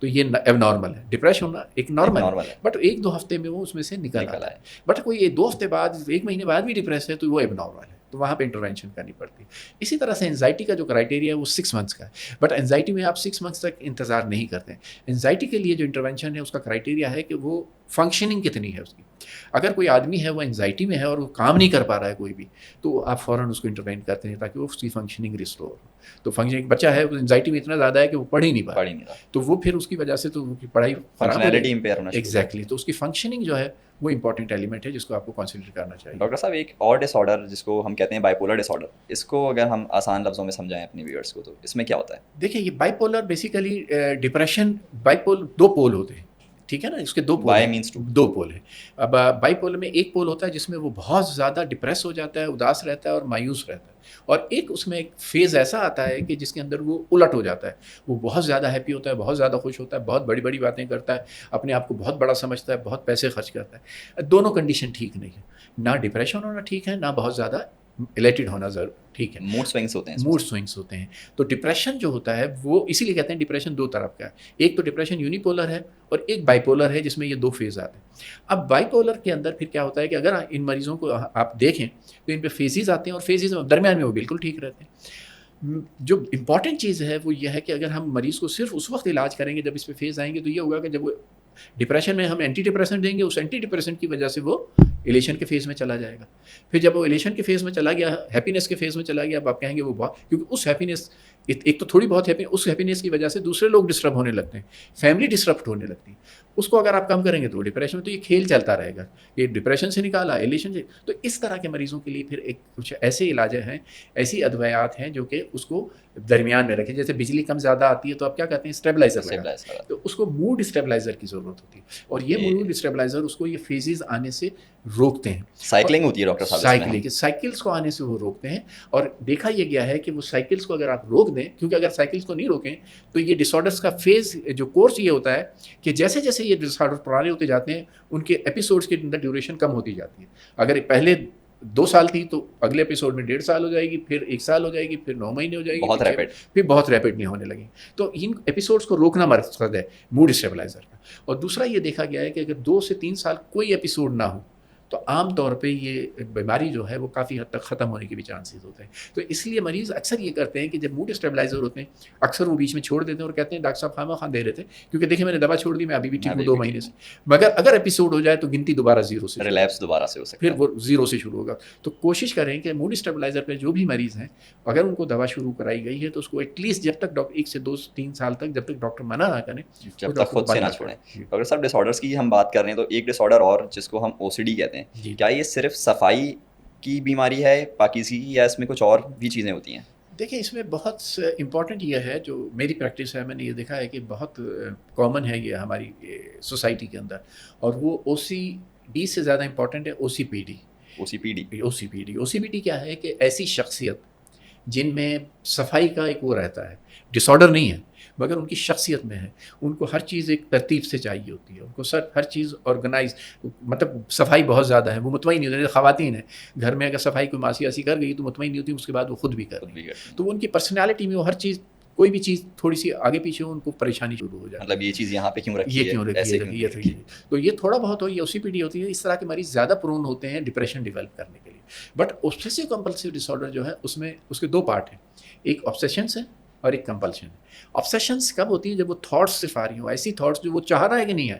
تو یہ اب نارمل ہے. ڈپریشن ہونا ایک نارمل ہے, بٹ 1-2 ہفتے میں وہ اس میں سے نکل آتا ہے. بٹ کوئی 2 ہفتے بعد, 1 مہینے بعد بھی ڈپریس ہے تو وہ اب نارمل ہے, تو وہاں پہ انٹروینشن کرنی پڑتی ہے. اسی طرح سے انزائٹی کا جو کرائٹیریا ہے وہ 6 منتھس کا ہے, بٹ انزائٹی میں آپ 6 منتھس تک انتظار نہیں کرتے ہیں. انزائٹی کے لیے جو انٹروینشن ہے اس کا کرائٹیریا ہے کہ وہ فنکشننگ کتنی ہے اس کی. اگر کوئی آدمی ہے وہ انزائٹی میں ہے اور وہ کام نہیں کر پا رہا ہے کوئی بھی, تو آپ فوراً اس کو انٹروین کرتے ہیں تاکہ وہ اس کی فنکشننگ ریسٹور ہو. تو فنکشننگ بچہ ہے وہ انزائٹی میں اتنا زیادہ ہے کہ وہ پڑھ ہی نہیں پا رہا, تو وہ پھر اس کی وجہ سے تو ان کی پڑھائی فنکشنالٹی امپیئر ہونا. ایگزیکٹلی, تو اس کی فنکشننگ جو ہے وہ امپورٹنٹ ایلیمنٹ ہے جس کو آپ کو کنسیڈر کرنا چاہیے. ڈاکٹر صاحب ایک اور ڈس آرڈر جس کو ہم کہتے ہیں بائی پولر ڈس آرڈر, اس کو اگر ہم آسان لفظوں میں سمجھائیں اپنے ویورس کو تو اس میں کیا ہوتا ہے؟ دیکھیں یہ bipolar basically depression, bi pole 2 pole ہوتے ہیں, ٹھیک ہے نا, اس کے 2 پول ہیں, 2 پول ہیں. اب بائی پول میں ایک پول ہوتا ہے جس میں وہ بہت زیادہ ڈپریس ہو جاتا ہے, اداس رہتا ہے اور مایوس رہتا ہے, اور ایک اس میں ایک فیز ایسا آتا ہے کہ جس کے اندر وہ الٹ ہو جاتا ہے, وہ بہت زیادہ ہیپی ہوتا ہے, بہت زیادہ خوش ہوتا ہے, بہت بڑی بڑی باتیں کرتا ہے, اپنے آپ کو بہت بڑا سمجھتا ہے, بہت پیسے خرچ کرتا ہے. دونوں کنڈیشن ٹھیک نہیں ہے, نہ ڈپریشن ہونا ٹھیک ہے, نہ بہت زیادہ الیٹڈ ہونا ضرور ٹھیک ہے. موڈ سوئنگس ہوتے ہیں, موڈ سوئنگس ہوتے ہیں. تو ڈپریشن جو ہوتا ہے وہ اسی لیے کہتے ہیں ڈپریشن 2 طرف کا ہے. ایک تو ڈپریشن یونیپولر ہے اور ایک بائی پولر ہے جس میں یہ 2 فیز آتے ہیں. اب بائی پولر کے اندر پھر کیا ہوتا ہے کہ اگر ان مریضوں کو آپ دیکھیں تو ان پہ فیزز آتے ہیں اور فیزز درمیان میں وہ بالکل ٹھیک رہتے ہیں. جو امپورٹنٹ چیز ہے وہ یہ ہے کہ اگر ہم مریض کو صرف اس وقت علاج کریں گے جب اس پہ فیز آئیں گے, تو یہ ہوگا کہ جب وہ ڈپریشن میں ہم اینٹی ڈپریسنٹ دیں گے, اس اینٹی ڈپریسنٹ کی وجہ سے وہ ایلیشن کے فیز میں چلا جائے گا. پھر جب وہ ایلیشن کے فیز میں چلا گیا, ہیپینس کے فیز میں چلا گیا, اب آپ کہیں گے وہ بہت, کیونکہ اس ہیپینس ایک تو تھوڑی بہت اس ہیپینس کی وجہ سے دوسرے لوگ ڈسٹرب ہونے لگتے ہیں, فیملی ڈسٹرب ہونے لگتی ہے. اس کو اگر آپ کم کریں گے تو ڈپریشن میں, تو یہ کھیل چلتا رہے گا, یہ ڈپریشن سے نکالا ایلیشن سے. تو اس طرح کے مریضوں کے لیے پھر ایک کچھ ایسے علاج ہیں, ایسی ادویات ہیں جو کہ اس کو درمیان میں رکھیں. جیسے بجلی کم زیادہ آتی ہے تو آپ کیا کہتے ہیں اسٹیبلائزر, تو اس کو موڈ اسٹیبلائزر کی ضرورت ہوتی ہے, اور یہ موڈ اسٹیبلائزر اس کو یہ فیزز آنے سے روکتے ہیں. سائیکلنگ ہوتی ہے ڈاکٹر صاحب, سائیکلس کو آنے سے وہ روکتے ہیں. اور دیکھا یہ گیا ہے کہ وہ سائیکلس کو اگر آپ روک دیں, کیونکہ اگر سائیکلس کو نہیں روکیں تو یہ ڈس آرڈرس کا فیز جو کورس یہ ہوتا ہے کہ جیسے جیسے یہ ڈس آرڈر پرانے ہوتے جاتے ہیں ان کے ایپیسوڈس کے اندر ڈیوریشن کم ہوتی جاتی ہے. اگر پہلے 2 سال تھی تو اگلے ایپیسوڈ میں 1.5 سال ہو جائے گی, پھر 1 سال ہو جائے گی, پھر 9 مہینے ہو جائے گی, بہت ریپڈ, پھر بہت ریپڈ نہیں ہونے لگیں. تو ان ایپیسوڈس کو روکنا مقصد ہے موڈ اسٹیبلائزر کا. اور دوسرا یہ دیکھا گیا ہے کہ اگر 2 سے 3 سال کوئی ایپیسوڈ نہ ہو تو عام طور پہ یہ بیماری جو ہے وہ کافی حد تک ختم ہونے کے بھی چانسز ہوتے ہیں. تو اس لیے مریض اکثر یہ کرتے ہیں کہ جب موڈ اسٹیبلائزر ہوتے ہیں اکثر وہ بیچ میں چھوڑ دیتے ہیں اور کہتے ہیں ڈاکٹر صاحب خامہ خواہ دے رہے تھے, کیونکہ دیکھیں میں نے دوا چھوڑ دی, میں ابھی بھی ٹھیک ہوں 2 مہینے سے. مگر اگر ایپیسوڈ ہو جائے تو گنتی دوبارہ 0 سے, ریلیپس دوبارہ سے ہو سکتا ہے, پھر وہ 0 سے شروع ہوگا. تو کوشش کریں کہ موڈ اسٹیبلائزر پہ جو بھی مریض ہیں اگر ان کو دوا شروع کرائی گئی ہے تو اس کو ایٹ لیسٹ جب تک 1 سے 2-3 سال تک جب تک ڈاکٹر منع نہ کریں, جب تک خود سے نہ چھوڑیں. ڈاکٹر صاحب ڈس آرڈرس کی ہم بات کر رہے ہیں تو ایک ڈس آرڈر اور جس کو ہم OCD کہتے ہیں, کیا یہ صرف صفائی کی بیماری ہے پاکیزگی کی, یا اس میں کچھ اور بھی چیزیں ہوتی ہیں؟ دیکھیں اس میں بہت امپورٹنٹ یہ ہے, جو میری پریکٹس ہے میں نے یہ دیکھا ہے کہ بہت کامن ہے یہ ہماری سوسائٹی کے اندر, اور وہ OCD سے زیادہ امپورٹنٹ ہے OCPD. OCPD کیا ہے کہ ایسی شخصیت جن میں صفائی کا ایک وہ رہتا ہے، ڈس آرڈر نہیں ہے مگر ان کی شخصیت میں ہے، ان کو ہر چیز ایک ترتیب سے چاہیے ہوتی ہے، ان کو ہر چیز آرگنائز، مطلب صفائی بہت زیادہ ہے، وہ مطمئن نہیں ہوتی، خواتین ہیں گھر میں اگر صفائی کوئی ماسی ایسی کر گئی تو مطمئن نہیں ہوتی، اس کے بعد وہ خود بھی کر رہی ہیں، تو وہ ان کی پرسنالٹی میں وہ ہر چیز، کوئی بھی چیز تھوڑی سی آگے پیچھے ہو ان کو پریشانی شروع ہو جاتی ہے، مطلب یہ چیز یہاں پہ کیوں رکھی ہے، یہ کیوں رکھی ہے، تو یہ تھوڑا بہت ہو، یہ اسی پی ڈی ہوتی ہے، اس طرح کے مریض زیادہ پرون ہوتے ہیں ڈپریشن ڈیولپ کرنے کے لیے. بٹ obsessive compulsive ڈسارڈر جو ہے اس میں اس کے دو پارٹ ہیں، ایک obsessions ہے اور ایک compulsion ہے. obsessions کب ہوتی ہیں؟ جب وہ تھاٹس صرف آ رہی ہوں، ایسی تھاٹس جو وہ چاہ رہا ہے کہ نہیں ہے،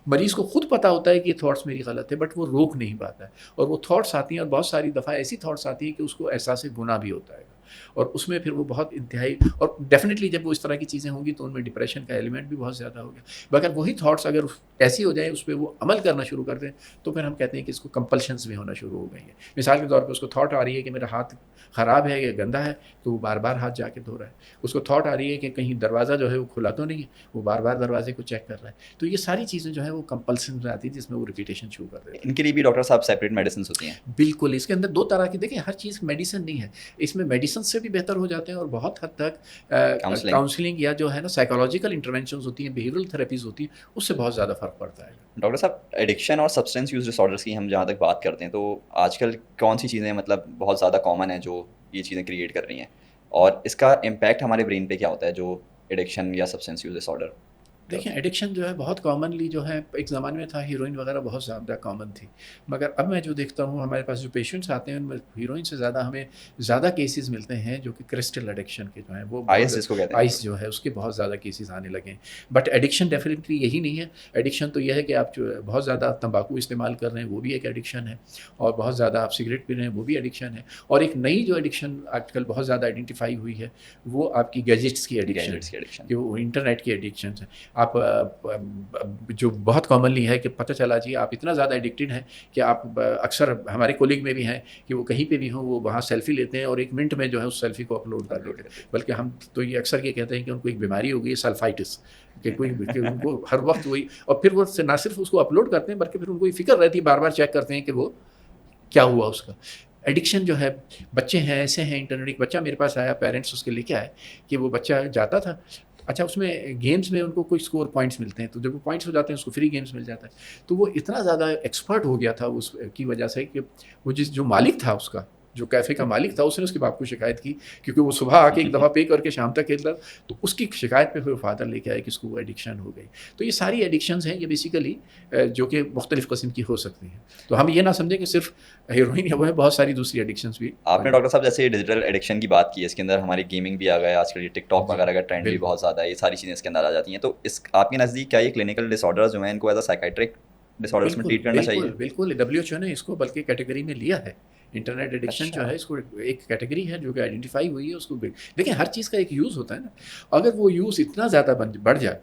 مریض کو خود پتہ ہوتا ہے کہ یہ تھاٹس میری غلط ہے بٹ وہ روک نہیں پاتا ہے، اور وہ تھاٹس آتی ہیں اور بہت ساری دفعہ ایسی تھاٹس آتی ہیں کہ اس کو احساس گناہ بھی ہوتا ہے، اور اس میں پھر وہ بہت انتہائی، اور ڈیفینیٹلی جب وہ اس طرح کی چیزیں ہوں گی تو ان میں ڈپریشن کا ایلیمنٹ بھی بہت زیادہ ہوگا. مگر وہی تھاٹس اگر ایسی ہو جائیں، اس پہ وہ عمل کرنا شروع کر دیں، تو پھر ہم کہتے ہیں کہ اس کو کمپلشنس بھی ہونا شروع ہو گئی ہیں. مثال کے طور پہ اس کو تھاٹ آ رہی ہے کہ میرا ہاتھ خراب ہے یا گندا ہے، تو وہ بار بار ہاتھ جا کے دھو رہا ہے. اس کو تھاٹ آ رہی ہے کہ کہیں دروازہ جو ہے وہ کھلا تو نہیں ہے، وہ بار بار دروازے کو چیک کر رہا ہے. تو یہ ساری چیزیں جو ہے وہ کمپلشن میں آتی ہے جس میں وہ ریپیٹیشن شروع کر دیتے ہیں. ان کے لیے بھی ڈاکٹر صاحب سیپریٹ میڈیسنس ہوتی ہیں؟ بالکل، اس کے اندر دو طرح کی، دیکھیں ہر چیز میڈیسن نہیں ہے، اس میں میڈیسن سے بھی بہتر ہو جاتے ہیں، اور بہت حد تک کاؤنسلنگ یا جو ہے نا سائیکولوجیکل انٹرونشنز ہوتی ہیں، بیہیورل تھراپیز ہوتی ہیں، اس سے بہت زیادہ فرق پڑتا ہے. ڈاکٹر صاحب ایڈکشن اور سبسٹینس یوز ڈسارڈرس کی ہم جہاں تک بات کرتے ہیں تو آج کل کون سی چیزیں مطلب بہت زیادہ کامن ہیں جو یہ چیزیں کریٹ کر رہی ہیں، اور اس کا امپیکٹ ہمارے برین پہ کیا ہوتا ہے جو ایڈکشن یا سبسٹینس یوز ڈسارڈر؟ دیکھیں ایڈکشن جو ہے بہت کامنلی جو ہے، ایک زمانے میں تھا ہیروئن وغیرہ بہت زیادہ کامن تھی، مگر اب میں جو دیکھتا ہوں ہمارے پاس جو پیشنٹس آتے ہیں ان میں ہیروئن سے زیادہ ہمیں زیادہ کیسز ملتے ہیں جو کہ کرسٹل ایڈکشن کے جو ہیں، وہ آئس جس کو کہتے ہیں، آئس جو ہے اس کے بہت زیادہ کیسز آنے لگے ہیں. بٹ ایڈکشن ڈیفینیٹلی یہی نہیں ہے. ایڈکشن تو یہ ہے کہ آپ جو بہت زیادہ تمباکو استعمال کر رہے ہیں وہ بھی ایک ایڈکشن ہے، اور بہت زیادہ آپ سگریٹ پی رہے ہیں وہ بھی ایڈکشن ہے. اور ایک نئی جو ایڈکشن آج کل بہت زیادہ آئیڈینٹیفائی ہوئی ہے وہ آپ کی گیجٹس کی ایڈکشن، جو انٹرنیٹ کی ایڈکشنس ہیں. آپ جو بہت کامنلی ہے کہ پتہ چلا جی آپ اتنا زیادہ ایڈکٹڈ ہیں کہ آپ اکثر ہمارے کولیگ میں بھی ہیں کہ وہ کہیں پہ بھی ہوں وہ وہاں سیلفی لیتے ہیں اور 1 منٹ میں جو ہے اس سیلفی کو اپلوڈ کر دیتے ہیں. بلکہ ہم تو یہ اکثر یہ کہتے ہیں کہ ان کو ایک بیماری ہو گئی ہے سلفائٹس، کہ ان کو ہر وقت وہی، اور پھر وہ نہ صرف اس کو اپلوڈ کرتے ہیں بلکہ پھر ان کو یہ فکر رہتی ہے، بار بار چیک کرتے ہیں کہ وہ کیا ہوا اس کا. ایڈکشن جو ہے، بچے ہیں ایسے ہیں، انٹرنیٹ ایک بچہ میرے پاس آیا، پیرنٹس اس کے لے کے آئے کہ وہ بچہ جاتا تھا، اچھا اس میں گیمز میں ان کو کوئی اسکور پوائنٹس ملتے ہیں، تو جب وہ پوائنٹس ہو جاتے ہیں اس کو فری گیمز مل جاتا ہے. تو وہ اتنا زیادہ ایکسپرٹ ہو گیا تھا اس کی وجہ سے کہ وہ جو مالک تھا اس کا، جو کیفے کا مالک تھا، اس نے اس کے باپ کو شکایت کی، کیونکہ وہ صبح آ کے ایک دفعہ پے کر کے شام تک کھیلتا، تو اس کی شکایت پہ پھر فادر لے کے آئے کہ اس کو وہ ایڈکشن ہو گئی. تو یہ ساری ایڈکشنز ہیں، یہ بیسیکلی جو کہ مختلف قسم کی ہو سکتی ہیں. تو ہم یہ نہ سمجھیں کہ صرف ہیروئن یا وہ ہے، بہت ساری دوسری ایڈکشنز بھی. آپ نے ڈاکٹر صاحب جیسے ڈیجیٹل ایڈکشن کی بات کی ہے، اس کے اندر ہماری گیمنگ بھی آ گیا ہے، آج کل یہ ٹک ٹاک وغیرہ کا ٹرینڈ بھی بہت زیادہ ہے، یہ ساری چیزیں اس کے اندر آ جاتی ہیں. تو اس آپ کے نزدیک کیا یہ کلینکل ڈس آرڈرز جو ہیں ان کو as a psychiatric disorders میں ٹریٹ کرنا چاہیے؟ بالکل WHO نے اس کو بلکہ کیٹیگری میں لیا ہے. انٹرنیٹ ایڈکشن جو ہے اس کو ایک کیٹیگری ہے جو کہ آئیڈینٹیفائی ہوئی ہے. اس کو دیکھیں ہر چیز کا ایک یوز ہوتا ہے نا، اگر وہ یوز اتنا زیادہ بڑھ جائے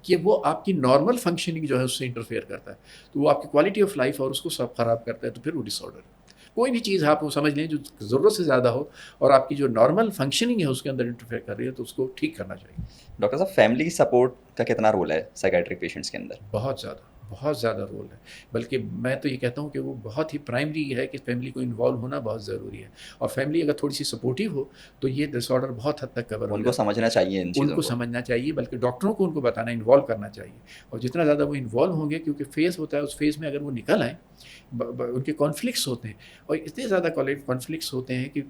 کہ وہ آپ کی نارمل فنکشننگ جو ہے اس سے انٹرفیئر کرتا ہے، تو وہ آپ کی کوالٹی آف لائف اور اس کو سب خراب کرتا ہے، تو پھر وہ ڈس آرڈر. کوئی بھی چیز آپ وہ سمجھ لیں جو ضرورت سے زیادہ ہو اور آپ کی جو نارمل فنکشننگ ہے اس کے اندر انٹرفیئر کر رہی ہے، تو اس کو ٹھیک کرنا چاہیے. ڈاکٹر صاحب فیملی سپورٹ کا کتنا رول ہے سائیکیٹرک پیشنٹس کے اندر؟ بہت زیادہ رول ہے، بلکہ میں تو یہ کہتا ہوں کہ وہ بہت ہی پرائمری ہے کہ فیملی کو انوالو ہونا بہت ضروری ہے. اور فیملی اگر تھوڑی سی سپورٹیو ہو تو یہ ڈس آرڈر بہت حد تک کور ہو. ان کو سمجھنا چاہیے، ان کو سمجھنا چاہیے، بلکہ ڈاکٹروں کو ان کو بتانا، انوالو کرنا چاہیے. اور جتنا زیادہ وہ انوالو ہوں گے، کیونکہ فیز ہوتا ہے، اس فیز میں اگر وہ نکل آئیں، ان کے کانفلکٹس ہوتے ہیں، اور اتنے زیادہ کانفلکٹس ہوتے ہیں کہ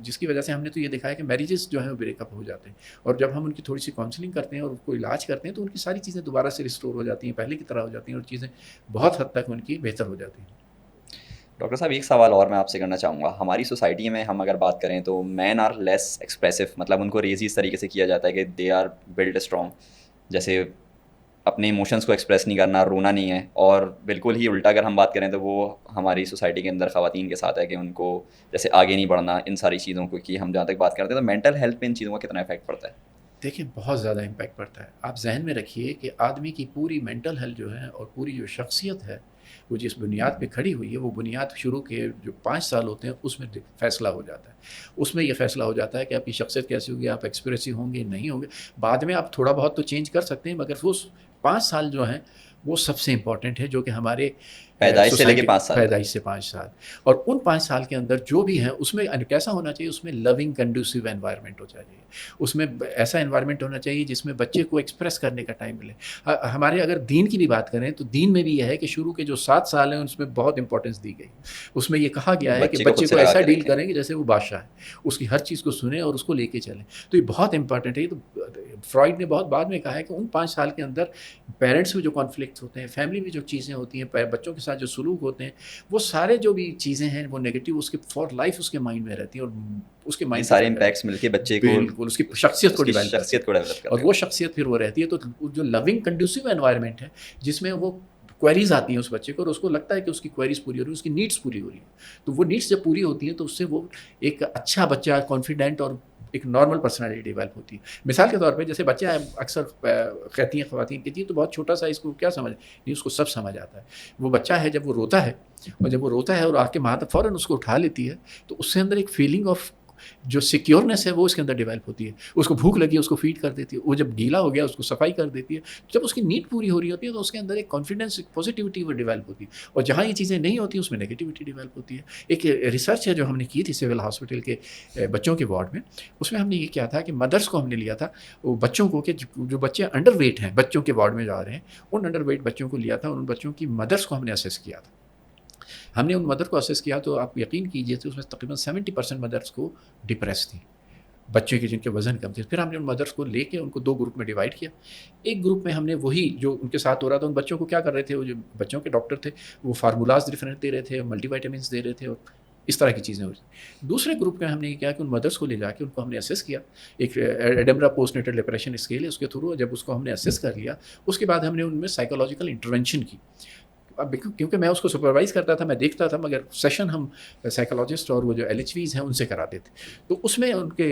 جس کی وجہ سے ہم نے تو یہ دیکھا ہے کہ میریجز جو ہیں وہ بریک اپ ہو جاتے ہیں. اور جب ہم ان کی تھوڑی سی کاؤنسلنگ کرتے ہیں اور ان کو علاج کرتے ہیں تو ان کی ساری چیزیں دوبارہ سے ریسٹور ہو جاتی ہیں، پہلے کی طرح ہو جاتی ہیں، اور چیزیں بہت حد تک ان کی بہتر ہو جاتی ہیں. ڈاکٹر صاحب ایک سوال اور میں آپ سے کرنا چاہوں گا. ہماری سوسائٹی میں ہم اگر بات کریں تو مین آر لیس ایکسپریسو، مطلب ان کو ریز اس طریقے سے کیا جاتا ہے کہ دے آر بلڈ اسٹرانگ، جیسے اپنے ایموشنس کو ایکسپریس نہیں کرنا، رونا نہیں ہے. اور بالکل ہی الٹا اگر ہم بات کریں تو وہ ہماری سوسائٹی کے اندر خواتین کے ساتھ ہے کہ ان کو جیسے آگے نہیں بڑھنا، ان ساری چیزوں کو کی ہم جہاں تک بات کرتے ہیں تو مینٹل ہیلتھ پہ ان چیزوں کا کتنا افیکٹ پڑتا ہے؟ دیکھیں بہت زیادہ امپیکٹ پڑتا ہے. آپ ذہن میں رکھیے کہ آدمی کی پوری مینٹل ہیلتھ جو ہے اور پوری جو شخصیت ہے وہ جس بنیاد پہ کھڑی ہوئی ہے، وہ بنیاد شروع کے جو 5 سال ہوتے ہیں اس میں فیصلہ ہو جاتا ہے. اس میں یہ فیصلہ ہو جاتا ہے کہ آپ کی شخصیت کیسی ہوگی، آپ ایکسپریسو ہوں گے نہیں ہوں گے. بعد میں آپ تھوڑا بہت تو چینج کر سکتے ہیں، مگر وہ 5 سال جو ہیں وہ سب سے امپورٹنٹ ہے، جو کہ ہمارے پیدائش سے لے کے 5 سال پیدائش سے 5 سال. اور ان 5 سال کے اندر جو بھی ہیں اس میں کیسا ہونا چاہیے, اس میں لونگ کنڈیوسیو انوائرمنٹ ہو چاہیے, اس میں ایسا انوائرمنٹ ہونا چاہیے جس میں بچے کو ایکسپریس کرنے کا ٹائم ملے. ہمارے اگر دین کی بھی بات کریں تو دین میں بھی یہ ہے کہ شروع کے جو 7 سال ہیں اس میں بہت امپورٹنس دی گئی. اس میں یہ کہا گیا ہے کہ بچے کو ایسا ڈیل کریں کہ جیسے وہ بادشاہ ہے, اس کی ہر چیز کو سنیں اور اس کو لے کے چلیں. تو یہ بہت امپورٹنٹ ہے. تو فرائڈ نے بہت بعد میں کہا ہے کہ ان 5 سال کے اندر پیرنٹس میں جو کانفلکٹس ہوتے ہیں, فیملی میں جو چیزیں ہوتی ہیں, بچوں کے ساتھ جو سلوک ہوتے ہیں, وہ سارے جو بھی چیزیں ہیں وہ نیگیٹو اس کے فار لائف اس کے مائنڈ میں رہتی ہیں, اور اس کے مائنڈ سارے امپیکٹس مل کے بچے کو بالکل اس کی شخصیت کو ڈیولپ کرتے ہیں, اور وہ شخصیت پھر وہ رہتی ہے. تو جو لونگ کنڈیوسیو انوائرمنٹ ہے جس میں وہ کوئریز آتی ہیں اس بچے کو, اور اس کو لگتا ہے کہ اس کی کوئریز پوری ہو رہی ہے, اس کی نیڈس پوری ہو رہی ہیں, تو وہ نیڈس جب پوری ہوتی ہیں تو اس سے وہ ایک اچھا بچہ, کانفیڈنٹ اور ایک نارمل پرسنالٹی ڈیولپ ہوتی ہے. مثال کے طور پہ جیسے بچہ اکثر کہتی ہیں خواتین کہتی ہیں تو بہت چھوٹا سا, اس کو کیا سمجھ نہیں, اس کو سب سمجھ آتا ہے. وہ بچہ ہے جب وہ روتا ہے, اور جب وہ روتا ہے اور آ کے ماں فوراً اس کو اٹھا لیتی ہے, تو اس سے اندر ایک فیلنگ آف جو سیکیورنس ہے وہ اس کے اندر ڈیولپ ہوتی ہے. اس کو بھوک لگی ہے, اس کو فیڈ کر دیتی ہے, وہ جب گیلا ہو گیا اس کو صفائی کر دیتی ہے. جب اس کی نیڈ پوری ہو رہی ہوتی ہے تو اس کے اندر ایک کانفیڈنس, ایک پازیٹیوٹی وہ ڈیولپ ہوتی ہے. اور جہاں یہ چیزیں نہیں ہوتی اس میں نیگیٹیوٹی ڈیولپ ہوتی ہے. ایک ریسرچ ہے جو ہم نے کی تھی سول ہاسپٹل کے بچوں کے وارڈ میں, اس میں ہم نے یہ کیا تھا کہ مدرس کو ہم نے لیا تھا, وہ بچوں کو, کہ جو بچے انڈر ویٹ ہیں بچوں کے وارڈ میں جا رہے ہیں, ان انڈر ویٹ بچوں کو لیا تھا, اور ان بچوں کی مدرس کو ہم نے اسیس کیا تھا. ہم نے ان مدر کو اسیس کیا تو آپ یقین کیجیے تو اس میں تقریباً 70% مدرس کو ڈپریس تھی, بچے کے جن کے وزن کم تھے. پھر ہم نے ان مدرس کو لے کے ان کو 2 گروپ میں ڈیوائڈ کیا. ایک گروپ میں ہم نے وہی جو ان کے ساتھ ہو رہا تھا, ان بچوں کو کیا کر رہے تھے, وہ جو بچوں کے ڈاکٹر تھے وہ فارمولاز ڈفرینٹ دے رہے تھے, ملٹی وائٹامنس دے رہے تھے, اور اس طرح کی چیزیں ہو رہی تھیں. دوسرے گروپ میں ہم نے یہ کیا کہ ان مدرس کو لے جا کے ان کو ہم نے اسیس کیا. ایک ایڈمرا پوسٹ نیٹل ڈپریشن اسکیل ہے, اس کے تھرو جب اس کو ہم نے اسیس کر لیا, اس کے بعد ہم نے ان میں سائیکولوجیکل انٹرونشن کی. اب کیونکہ میں اس کو سپروائز کرتا تھا, میں دیکھتا تھا, مگر سیشن ہم سائیکالوجسٹ اور وہ جو LHVs ہیں ان سے کراتے تھے. تو اس میں ان کے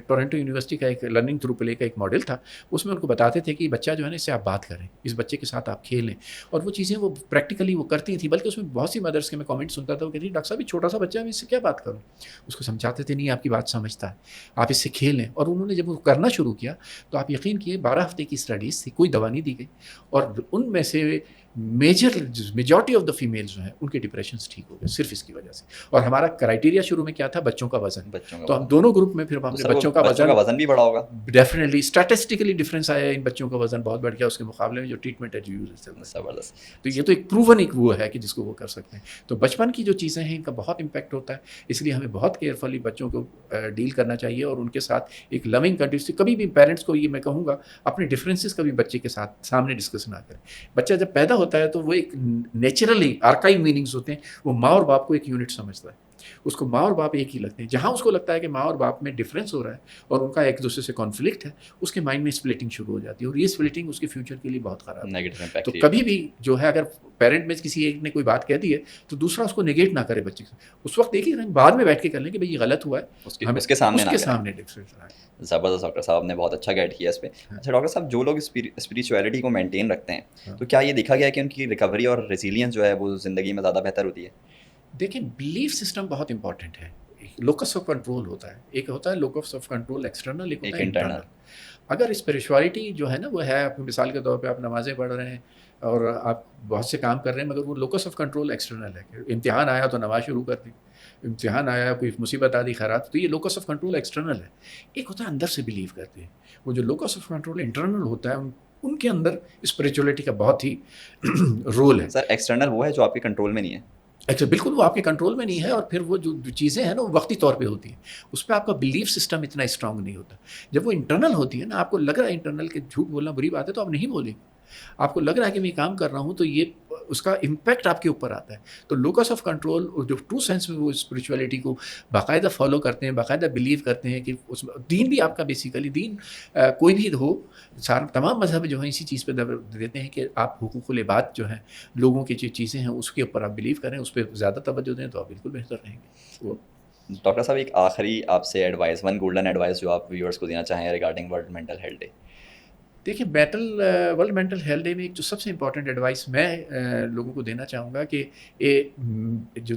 ٹورنٹو یونیورسٹی کا ایک لرننگ تھرو پلے کا ایک ماڈل تھا, اس میں ان کو بتاتے تھے کہ بچہ جو ہے نا اس سے آپ بات کریں, اس بچے کے ساتھ آپ کھیلیں, اور وہ چیزیں وہ پریکٹیکلی وہ کرتی تھیں. بلکہ اس میں بہت سی مدرس کے میں کامنٹ سنتا تھا, وہ کہتی ڈاکٹر صاحب یہ چھوٹا سا بچہ ہے, میں اس سے کیا بات کروں. اس کو سمجھاتے تھے نہیں آپ کی بات سمجھتا ہے, آپ اس سے کھیلیں. اور انہوں نے جب وہ کرنا شروع کیا تو آپ یقین کیے 12 ہفتے کی اسٹڈیز تھی, کوئی دوا نہیں دی گئی, اور ان میں سے میجورٹی آف دا فیمیل جو ہیں ان کے ڈپریشنس ٹھیک ہو گئے صرف اس کی وجہ سے. اور ہمارا کرائٹیریا شروع میں کیا تھا, بچوں کا وزن. تو ہم دونوں گروپ میں پھر ہم نے بچوں کا وزن بھی بڑا ہوگا, ڈیفینیٹلی اسٹیٹسٹیکلی ڈفرینس آیا, ان بچوں کا وزن بہت بڑھ گیا اس کے مقابلے میں جو ٹریٹمنٹ ہے جو یوز ہے. زبردست. تو یہ تو ایک پروون ایک وہ ہے کہ جس کو وہ کر سکتے ہیں. تو بچپن کی جو چیزیں ہیں ان کا بہت امپیکٹ ہوتا ہے, اس لیے ہمیں بہت کیئرفلی بچوں کو ڈیل کرنا چاہیے, اور ان کے ساتھ ایک لونگ کنڈیشن. کبھی بھی پیرنٹس کو یہ میں کہوں گا اپنے ڈفرینسز کبھی بچے کے ساتھ سامنے ڈسکس نہ کریں. بچہ جب پیدا ہوتا ہے تو وہ ایک نیچرلی آرکائیو میننگز ہوتے ہیں, وہ ماں اور باپ کو ایک یونٹ سمجھتا ہے, اس کو ماں اور باپ ایک ہی لگتے ہیں. جہاں اس کو لگتا ہے کہ ماں اور باپ میں ڈفرینس ہو رہا ہے اور ان کا ایک دوسرے سے کانفلکٹ ہے, اس کے مائنڈ میں اسپلٹنگ شروع ہو جاتی ہے, اور یہ اسپلٹنگ اس کے فیوچر کے لیے بہت خراب ہے. تو کبھی بھی جو ہے اگر پیرنٹ میں کسی ایک نے کوئی بات کہہ دی ہے تو دوسرا اس کو نگیٹ نہ کرے بچے سے, اس وقت دیکھیے بعد میں بیٹھ کے کر لیں کہ بھائی یہ غلط ہوا ہے, اس کے سامنے ڈفرینس. زبردست, ڈاکٹر صاحب نے بہت اچھا گائڈ کیا اس پہ. اچھا ڈاکٹر صاحب, جو لوگ اسپریچولیٹی کو مینٹین رکھتے ہیں تو کیا یہ دیکھا گیا ہے کہ ان کی ریکوری اور ریزیلینس جو ہے وہ زندگی میں زیادہ بہتر ہوتی ہے؟ دیکھیں بلیف سسٹم بہت امپورٹنٹ ہے. لوکس آف کنٹرول ہوتا ہے, ایک ہوتا ہے لوکس آف کنٹرول ایکسٹرنل, ایک ہوتا ہے انٹرنل. اگر اسپریچولیٹی جو ہے نا وہ ہے, آپ مثال کے طور پہ آپ نمازیں پڑھ رہے ہیں اور آپ بہت سے کام کر رہے ہیں, مگر وہ لوکس آف کنٹرول ایکسٹرنل ہے کہ امتحان آیا تو نماز شروع کر دی, امتحان آیا کوئی مصیبت آ دی خیرات, تو یہ لوکس آف کنٹرول ایکسٹرنل ہے. ایک ہوتا ہے اندر سے بلیو کرتے ہیں, وہ جو لوکس آف کنٹرول انٹرنل ہوتا ہے, ان کے اندر اسپریچولیٹی کا بہت ہی رول ہے. سر ایکسٹرنل وہ ہے جو آپ کے کنٹرول میں نہیں ہے. ایکچولی بالکل وہ آپ کے کنٹرول میں نہیں ہے, اور پھر وہ جو چیزیں ہیں نا وہ وقتی طور پہ ہوتی ہیں, اس پہ آپ کا بلیف سسٹم اتنا اسٹرانگ نہیں ہوتا. جب وہ انٹرنل ہوتی ہے نا, آپ کو لگ رہا ہے انٹرنل کہ جھوٹ بولنا بری بات ہے تو آپ نہیں بولیں گے. آپ کو لگ رہا ہے کہ میں کام کر رہا ہوں تو یہ اس کا امپیکٹ آپ کے اوپر آتا ہے. تو لوکس آف کنٹرول جو ٹرو سینس میں وہ اسپریچولیٹی کو باقاعدہ فالو کرتے ہیں, باقاعدہ بلیو کرتے ہیں کہ اس دین بھی آپ کا بیسیکلی دین کوئی بھی ہو, تمام مذہب جو ہیں اسی چیز پہ دیتے ہیں کہ آپ حقوق العباد جو ہیں, لوگوں کی جو چیزیں ہیں اس کے اوپر آپ بلیو کریں, اس پہ زیادہ توجہ دیں تو آپ بالکل بہتر رہیں گے. وہ ڈاکٹر صاحب ایک آخری آپ سے ایڈوائس, ون گولڈن ایڈوائس جو آپ ویورس کو دینا چاہیں regarding world Mental Health day. دیکھیے ورلڈ مینٹل ہیلتھ ڈے میں ایک جو سب سے امپورٹنٹ ایڈوائس میں لوگوں کو دینا چاہوں گا کہ جو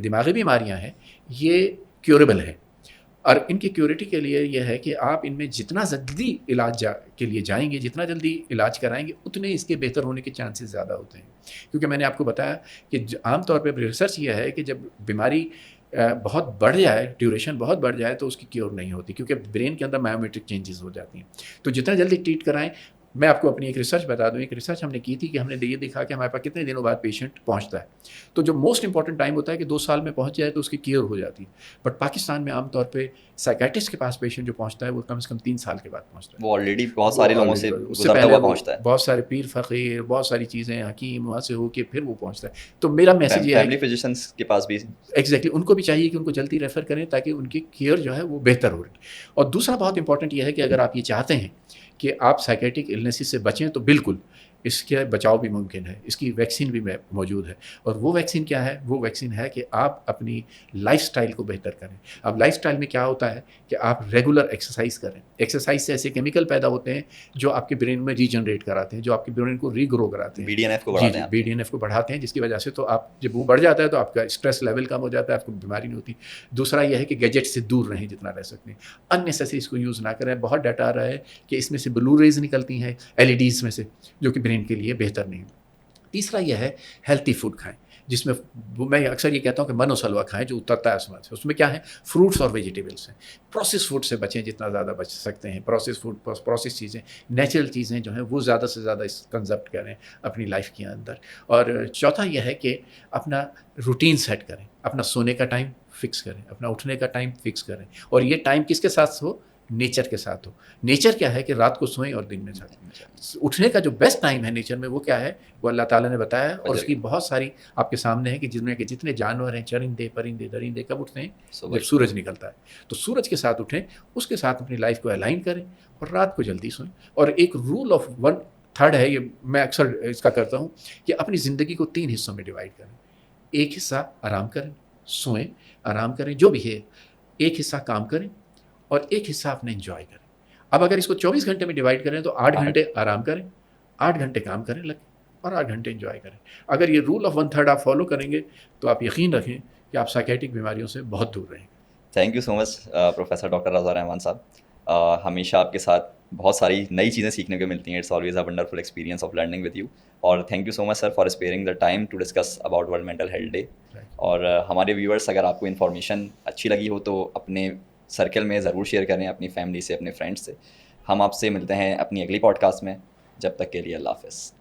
دماغی بیماریاں ہیں یہ کیوریبل ہے, اور ان کی کیوریٹی کے لیے یہ ہے کہ آپ ان میں جتنا جلدی علاج کے لیے جائیں گے، جتنا جلدی علاج کرائیں گے، اتنے اس کے بہتر ہونے کے چانسز زیادہ ہوتے ہیں. کیونکہ میں نے آپ کو بتایا کہ عام طور پہ ریسرچ یہ ہے کہ جب بیماری بہت بڑھ جائے، ڈیوریشن بہت بڑھ جائے، تو اس کی کیور نہیں ہوتی، کیونکہ برین کے اندر مایومیٹرک چینجز ہو جاتی ہیں. تو جتنا جلدی ٹریٹ کرائیں. میں آپ کو اپنی ایک ریسرچ بتا دوں. ایک ریسرچ ہم نے کی تھی کہ ہم نے یہ دیکھا کہ ہمارے پاس کتنے دنوں بعد پیشنٹ پہنچتا ہے. تو جو موسٹ امپورٹنٹ ٹائم ہوتا ہے کہ 2 سال میں پہنچ جائے تو اس کی کیور ہو جاتی ہے. بٹ پاکستان میں عام طور پہ سائیکیٹرسٹ کے پاس پیشنٹ جو پہنچتا ہے وہ کم سے کم 3 سال کے بعد پہنچتا ہے. وہ آلریڈی بہت سارے لوگوں سے اس سے گزرتا پہلے ہوا وہ پہنچتا ہے. بہت سارے پیر فقیر، بہت ساری چیزیں، حکیم، وہاں سے ہو کے پھر وہ پہنچتا ہے. تو میرا میسج یہ ہے فیملی فزیشنس کے پاس بھی ایگزیکٹلی ان کو بھی چاہیے کہ ان کو جلدی ریفر کریں تاکہ ان کی کیئر جو ہے وہ بہتر ہو. اور دوسرا بہت امپورٹنٹ یہ ہے کہ اگر آپ یہ چاہتے ہیں کہ آپ سائیکیٹرک النیسز سے بچیں تو بالکل اس کے بچاؤ بھی ممکن ہے. اس کی ویکسین بھی موجود ہے. اور وہ ویکسین کیا ہے؟ وہ ویکسین ہے کہ آپ اپنی لائف سٹائل کو بہتر کریں. اب لائف سٹائل میں کیا ہوتا ہے کہ آپ ریگولر ایکسرسائز کریں. ایکسرسائز سے ایسے کیمیکل پیدا ہوتے ہیں جو آپ کے برین میں ریجنریٹ کراتے ہیں، جو آپ کے برین کو ری گرو کراتے ہیں، BDNF کو جی بڑھاتے جی ہیں. بی ڈی این ایف کو بڑھاتے ہیں، جس کی وجہ سے تو آپ جب وہ بڑھ جاتا ہے تو آپ کا اسٹریس لیول کم ہو جاتا ہے، آپ کو بیماری نہیں ہوتی. دوسرا یہ ہے کہ گیجٹ سے دور رہیں جتنا رہ سکتے ہیں. اننیسیسری اس کو یوز نہ کریں. بہت ڈاٹا آ رہا ہے کہ اس میں سے بلو ریز نکلتی ہیں LEDs میں سے، جو کہ برین کے لیے بہتر نہیں. تیسرا یہ ہے ہیلتھی فوڈ کھائیں، جس میں میں اکثر یہ کہتا ہوں کہ من و سلوا کھائیں جو اترتا ہے آسمان سے. اس میں کیا ہے؟ فروٹس اور ویجیٹیبلس ہیں. پروسیس فوڈ سے بچیں جتنا زیادہ بچ سکتے ہیں. پروسیس فوڈ، پروسیس چیزیں، نیچرل چیزیں جو ہیں وہ زیادہ سے زیادہ کنزپٹ کریں اپنی لائف کے اندر. اور چوتھا یہ ہے کہ اپنا روٹین سیٹ کریں. اپنا سونے کا ٹائم فکس کریں، اپنا اٹھنے کا ٹائم فکس کریں. اور یہ ٹائم کس کے ساتھ ہو؟ نیچر کے ساتھ ہو. نیچر کیا ہے کہ رات کو سوئیں اور دن میں جاگیں. اٹھنے کا جو بیسٹ ٹائم ہے نیچر میں وہ کیا ہے؟ وہ اللہ تعالیٰ نے بتایا. اور اس کی بہت ساری آپ کے سامنے ہے کہ دنیا کے جتنے جانور ہیں، چرندے، پرندے، درندے، کب اٹھتے ہیں؟ جب سورج نکلتا ہے. تو سورج کے ساتھ اٹھیں، اس کے ساتھ اپنی لائف کو الائن کریں اور رات کو جلدی سوئیں. اور ایک رول آف 1/3 ہے، یہ میں اکثر اس کا کرتا ہوں کہ اپنی زندگی کو 3 حصوں میں ڈیوائڈ کریں. ایک حصہ آرام کریں، سوئیں، آرام کریں، جو بھی ہے. ایک حصہ کام کریں اور ایک حصہ اپنے انجوائے کریں. اب اگر اس کو 24 گھنٹے میں ڈیوائڈ کریں تو 8 گھنٹے آرام کریں، 8 گھنٹے کام کریں لگیں اور 8 گھنٹے انجوائے کریں. اگر یہ رول آف 1/3 آپ فالو کریں گے تو آپ یقین رکھیں کہ آپ سائیکیٹرک بیماریوں سے بہت دور رہیں گے. Thank you so much professor doctor Raza Rahman صاحب. ہمیشہ آپ کے ساتھ بہت ساری نئی چیزیں سیکھنے کو ملتی ہیں. It's always a wonderful experience of learning with you. اور thank you so much sir for sparing the time to discuss about World Mental Health Day. اور ہمارے ویورس، اگر آپ کو انفارمیشن اچھی لگی ہو تو اپنے سرکل میں ضرور شیئر کریں، اپنی فیملی سے، اپنے فرینڈس سے. ہم آپ سے ملتے ہیں اپنی اگلی پوڈ کاسٹ میں. جب تک کے لیے اللہ حافظ.